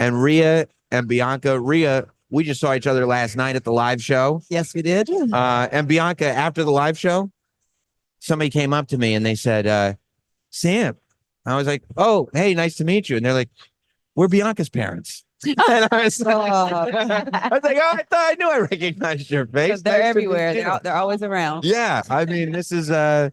and Rhea and Bianca. Rhea, we just saw each other last night at the live show. Yes, we did. And Bianca, after the live show, somebody came up to me and they said, Sam. I was like, oh, hey, nice to meet you. And they're like, we're Bianca's parents. And I was like, oh, I thought I knew I recognized your face. They're Nice everywhere. They're always around. Yeah, I mean, this is a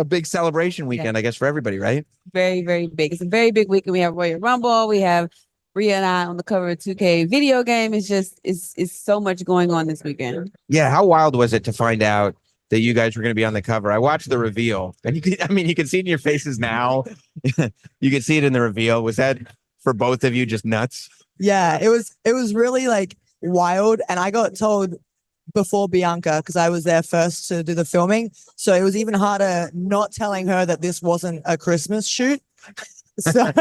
big celebration weekend, I guess, for everybody, right? Very, very big. It's a very big weekend. We have Royal Rumble. We have Rhea and I on the cover of 2K video game. It's just it's so much going on this weekend. Yeah, how wild was it to find out that you guys were going to be on the cover? I watched the reveal, and you can see it in your faces now. You can see it in the reveal. Was that for both of you just nuts? Yeah, it was really like wild, and I got told before Bianca because I was there first to do the filming, so it was even harder not telling her that this wasn't a Christmas shoot. So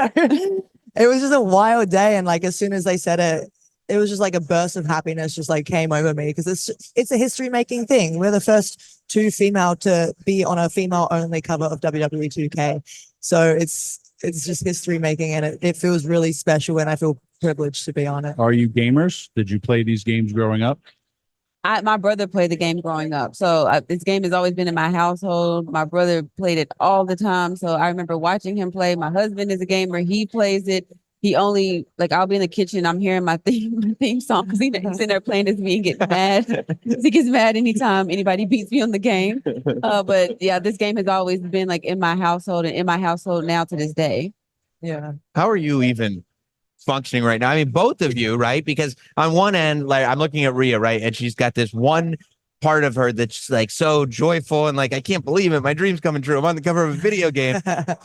it was just a wild day, and like as soon as they said it, it was just like a burst of happiness just like came over me because it's a history making thing. We're the first 2 female to be on a female only cover of WWE 2K, so it's just history making, and it feels really special, and I feel privileged to be on it. Are you gamers? Did you play these games growing up? My brother played the game growing up. So this game has always been in my household. My brother played it all the time. So I remember watching him play. My husband is a gamer. He plays it. He only, like, I'll be in the kitchen. I'm hearing my theme song because he's sitting there playing as me and getting mad. He gets mad anytime anybody beats me on the game. But yeah, this game has always been like in my household and in my household now to this day. Yeah. How are you even functioning right now? I mean, both of you, right? Because on one end, like I'm looking at Rhea, right? And she's got this one part of her that's like so joyful and like, I can't believe it. My dream's coming true. I'm on the cover of a video game.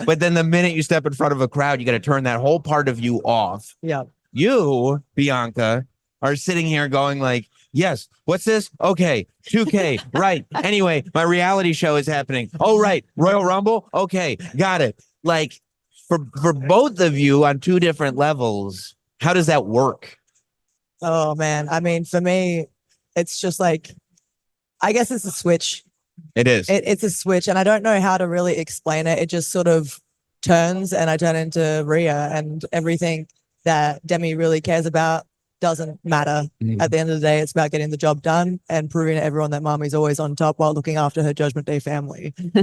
But then the minute you step in front of a crowd, you got to turn that whole part of you off. Yeah. You, Bianca, are sitting here going like, yes, what's this? Okay, 2K, right. Anyway, my reality show is happening. Oh, right. Royal Rumble. Okay, got it. Like for both of you on 2 different levels, how does that work? Oh man. I mean, for me, it's just like, I guess it's a switch. It is. It's a switch, and I don't know how to really explain it. It just sort of turns, and I turn into Rhea, and everything that Demi really cares about doesn't matter. At the end of the day, it's about getting the job done and proving to everyone that Mommy's always on top while looking after her Judgment Day family. And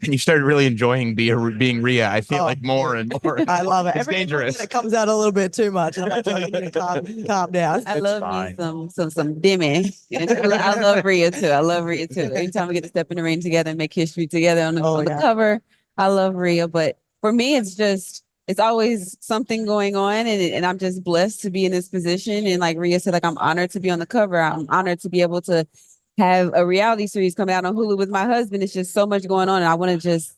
you started really enjoying being Rhea. I feel like more and more. I love it. It's dangerous. It comes out a little bit too much. And I'm like, you need to calm down. I love me some Demi. I love Rhea too. I love Rhea too. Anytime we get to step in the ring together and make history together on the cover, I love Rhea. But for me, it's always something going on, and I'm just blessed to be in this position. And like Rhea said, like I'm honored to be on the cover. I'm honored to be able to have a reality series coming out on Hulu with my husband. It's just so much going on, and I want to just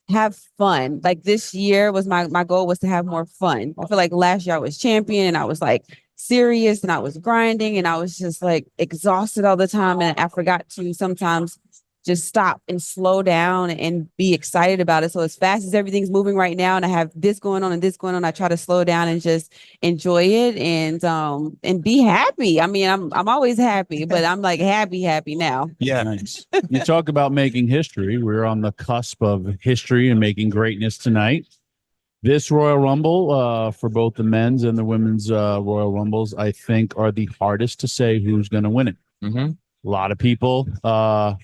have fun. Like this year was my goal was to have more fun. I feel like last year I was champion, and I was like serious, and I was grinding, and I was just like exhausted all the time, and I forgot to sometimes just stop and slow down and be excited about it. So as fast as everything's moving right now and I have this going on and this going on, I try to slow down and just enjoy it and be happy. I mean, I'm always happy, but I'm like happy now. Yeah. Nice. You talk about making history. We're on the cusp of history and making greatness tonight. This Royal Rumble for both the men's and the women's Royal Rumbles, I think are the hardest to say who's going to win it. Mm-hmm. A lot of people,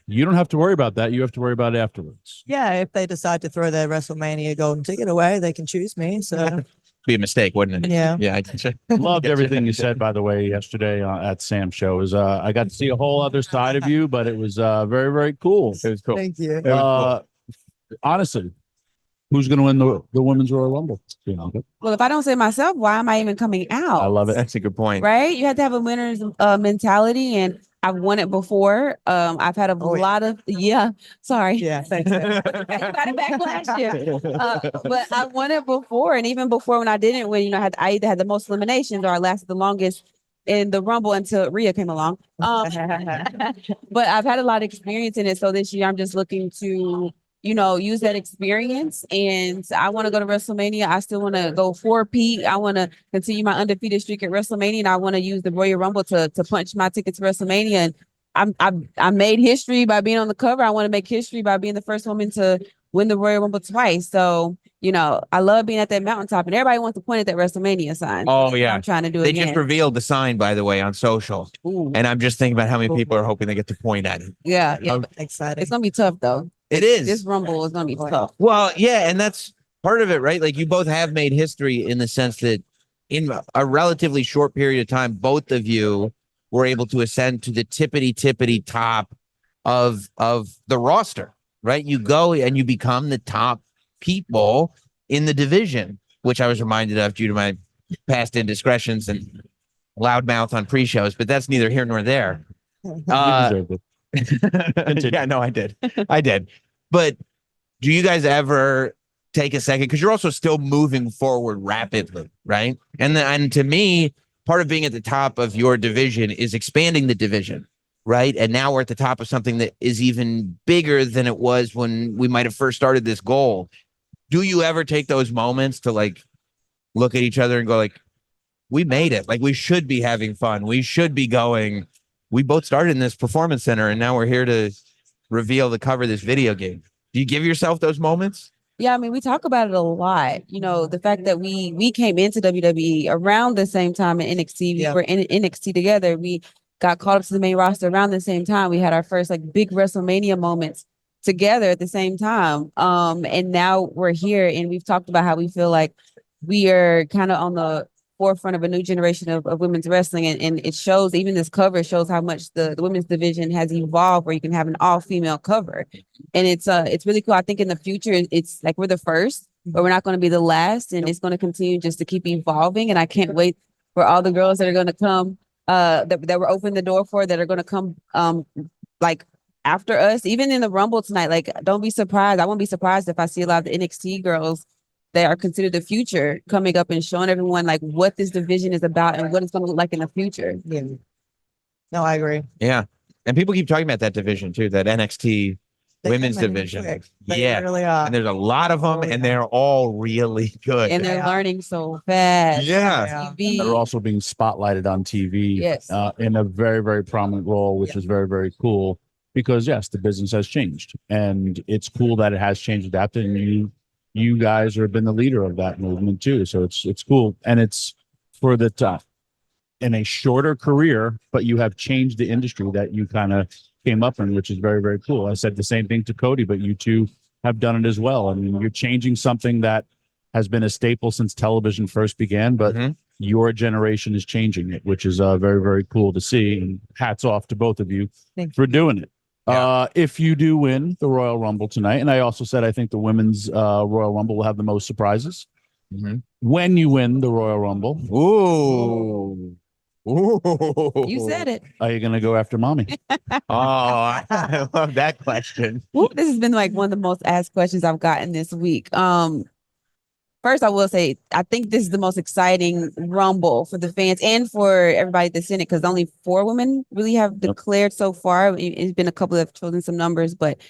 you don't have to worry about that. You have to worry about it afterwards. Yeah, if they decide to throw their WrestleMania golden ticket away, they can choose me. So be a mistake, wouldn't it? Yeah. Yeah, I can check. Loved everything you said, by the way, yesterday at Sam's show. It was I got to see a whole other side of you, but it was very, very cool. It was cool. Thank you. Honestly, who's going to win the women's Royal Rumble? Well, if I don't say myself, why am I even coming out? I love it. That's a good point. Right? You have to have a winner's mentality, and I've won it before. I've had a lot of sorry. Yeah, thanks. I got it back last year. But I won it before, and even before when I didn't win, I either had the most eliminations or I lasted the longest in the Rumble until Rhea came along. But I've had a lot of experience in it, so this year I'm just looking to use that experience, and I want to go to WrestleMania. I still want to go 4-peat. I want to continue my undefeated streak at WrestleMania, and I want to use the Royal Rumble to punch my ticket to WrestleMania. And I made history by being on the cover. I want to make history by being the first woman to win the Royal Rumble twice. So, you know, I love being at that mountaintop, and everybody wants to point at that WrestleMania sign. Oh yeah, I'm trying to do they again. just revealed the sign, by the way, on social, and I'm just thinking about how many people are hoping they get to point at it. Yeah, Exciting. it's gonna be tough though. It is. This Rumble is gonna be tough. Well, yeah, and that's part of it, right? Like you both have made history in the sense that in a relatively short period of time, both of you were able to ascend to the tippity top of the roster, right? You go and you become the top people in the division, which I was reminded of due to my past indiscretions and loudmouth on pre-shows, but that's neither here nor there. You deserve it. Yeah, no, I did. But do you guys ever take a second, because you're also still moving forward rapidly, right? And to me, part of being at the top of your division is expanding the division, right? And now we're at the top of something that is even bigger than it was when we might have first started this goal. Do you ever take those moments to like look at each other and go like, we made it, like we should be having fun, we should be going, we both started in this performance center and now we're here to reveal the cover of this video game? Do you give yourself those moments? Yeah, I mean, we talk about it a lot. You know, the fact that we came into WWE around the same time in NXT. We were in NXT together. We got called up to the main roster around the same time. We had our first like big WrestleMania moments together at the same time. And now we're here, and we've talked about how we feel like we are kind of on the forefront of a new generation of women's wrestling, and it shows. Even this cover shows how much the women's division has evolved, where you can have an all-female cover, and it's really cool. I think in the future it's like we're the first, but we're not going to be the last, and it's going to continue just to keep evolving. And I can't wait for all the girls that are going to come that we're opening the door for, that are going to come like after us, even in the Rumble tonight. Like, don't be surprised. I won't be surprised if I see a lot of the NXT girls that are considered the future coming up and showing everyone like what this division is about and what it's going to look like in the future. Yeah. No, I agree. Yeah. And people keep talking about that division too, that NXT women's division. They really are. And there's a lot of them and they're all really good. And they're learning so fast. Yeah. They're also being spotlighted on TV in a very, very prominent role, which is very, very cool because yes, the business has changed and it's cool that it has changed, adapted, and you guys have been the leader of that movement too. So it's cool. And it's for the top in a shorter career, but you have changed the industry that you kind of came up in, which is very, very cool. I said the same thing to Cody, but you two have done it as well. I mean, you're changing something that has been a staple since television first began, but your generation is changing it, which is very, very cool to see. And hats off to both of you for doing it. If you do win the Royal Rumble tonight, and I also said I think the women's Royal Rumble will have the most surprises. When you win the Royal Rumble, you said it. Are you going to go after mommy? I love that question. This has been like one of the most asked questions I've gotten this week. First, I will say, I think this is the most exciting Rumble for the fans and for everybody that's in it, because only 4 women really have declared so far. It's been a couple that have chosen some numbers, but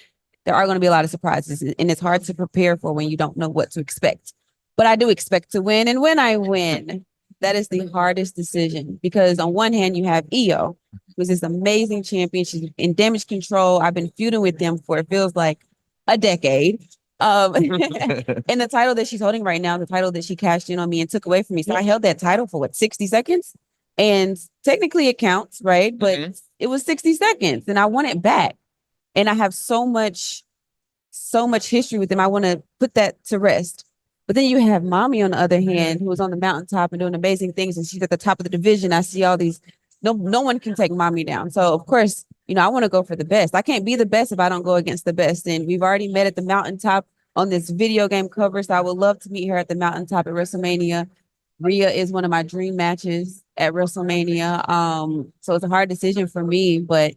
there are going to be a lot of surprises, and it's hard to prepare for when you don't know what to expect. But I do expect to win, and when I win, that is the hardest decision, because on one hand, you have Io, who's this amazing champion. She's in Damage Control. I've been feuding with them for, it feels like, a decade. And the title that she's holding right now, the title that she cashed in on me and took away from me. So I held that title for 60 seconds, and technically it counts, right? But it was 60 seconds and I want it back. And I have so much history with them. I want to put that to rest. But then you have mommy on the other hand, who was on the mountaintop and doing amazing things. And she's at the top of the division. I see all these, no one can take mommy down. So of course, I want to go for the best. I can't be the best if I don't go against the best. And we've already met at the mountaintop on this video game cover. So I would love to meet her at the mountaintop at WrestleMania. Rhea is one of my dream matches at WrestleMania. So it's a hard decision for me, but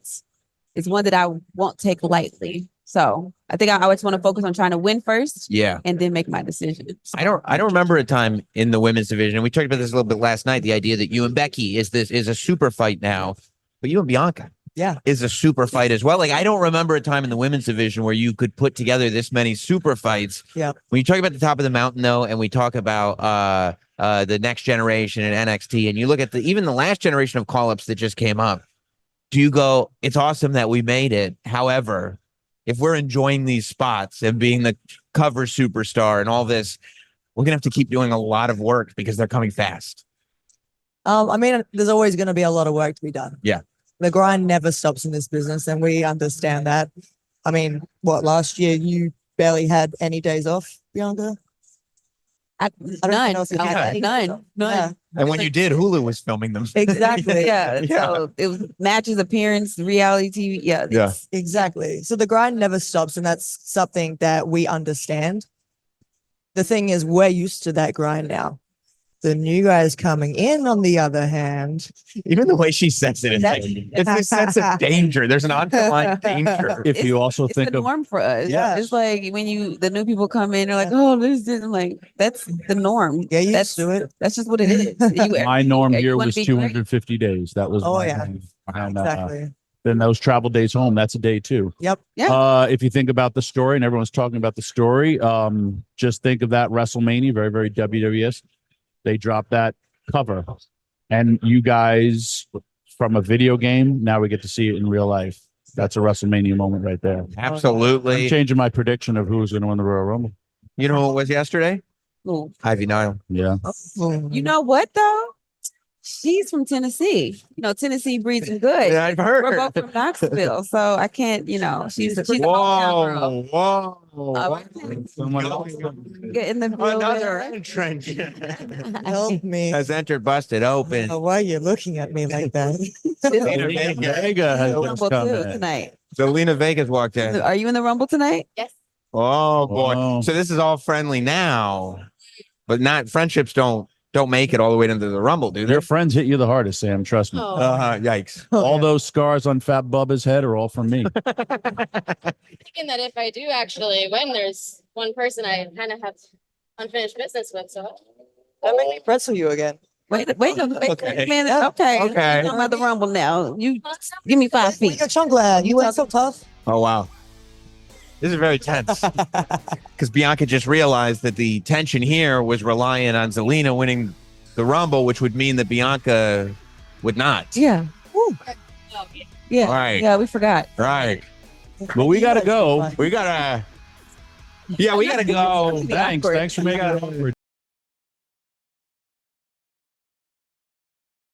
it's one that I won't take lightly. So I think I always want to focus on trying to win first. And then make my decision. I don't remember a time in the women's division. And we talked about this a little bit last night. The idea that you and Becky is a super fight now, but you and Bianca is a super fight as well. Like, I don't remember a time in the women's division where you could put together this many super fights. When you talk about the top of the mountain, though, and we talk about the next generation in NXT, and you look at even the last generation of call-ups that just came up, do you go, it's awesome that we made it. However, if we're enjoying these spots and being the cover superstar and all this, we're gonna have to keep doing a lot of work because they're coming fast. I mean, there's always going to be a lot of work to be done. Yeah. The grind never stops in this business, and we understand that. I mean, last year you barely had any days off, Bianca? I don't None. know if you Yeah. had any. None. Yeah, And when you did, Hulu was filming them. exactly. Yeah. Yeah. So it was matches, appearance, reality TV. Yeah. Yeah. Exactly. So the grind never stops, and that's something that we understand. The thing is, we're used to that grind now. The new guys coming in, on the other hand, Even the way she says it, it's a sense of danger. There's an underlying danger. If you also It's think the of norm for us. Yeah. It's like when the new people come in, they're like, oh, this. I'm like, that's the norm. get used That's to it. That's just what it is. my norm you here wanna was be great. 250 days. That was Oh, my yeah. norm. And, Exactly. then those travel days home, that's a day too. Yep. Yeah. If you think about the story, and everyone's talking about the story, just think of that WrestleMania, very, very WWS. They dropped that cover, and you guys from a video game, now we get to see it in real life. That's a WrestleMania moment right there. Absolutely. I'm changing my prediction of who's going to win the Royal Rumble. You know what was yesterday? Ooh. Ivy Nile. Yeah. You know what though? She's from Tennessee. Tennessee breeds them good. Yeah, I've We're heard. both from Knoxville, so I can't. She's a hometown girl. Whoa. Get in the Another building. entrance Help me. has entered, busted open. Why are you looking at me like that? Zelina Vega. Vega has just Rumble come too in. tonight. Zelina Vega's walked in. Are you in the Rumble tonight? Yes. Oh boy. Wow. So this is all friendly now, but not friendships don't make it all the way into the Rumble, do they? Your friends hit you the hardest, Sam. Trust me. Oh. Yikes. All those scars on Fat Bubba's head are all from me. Thinking that if I do actually win, there's one person I kind of have unfinished business with. So Don't make me pretzel you again. Wait a Okay. minute. Yeah. Okay. Okay. I'm about the Rumble now. You give me 5 Wait, feet. your chunk lad. You ain't so tough. Oh wow. This is very tense because Bianca just realized that the tension here was reliant on Zelina winning the Rumble, which would mean that Bianca would not. Yeah. Yeah. All right. Yeah, we forgot. Right. But we got to go. We gotta. Yeah, we gotta go. Thanks for making it over.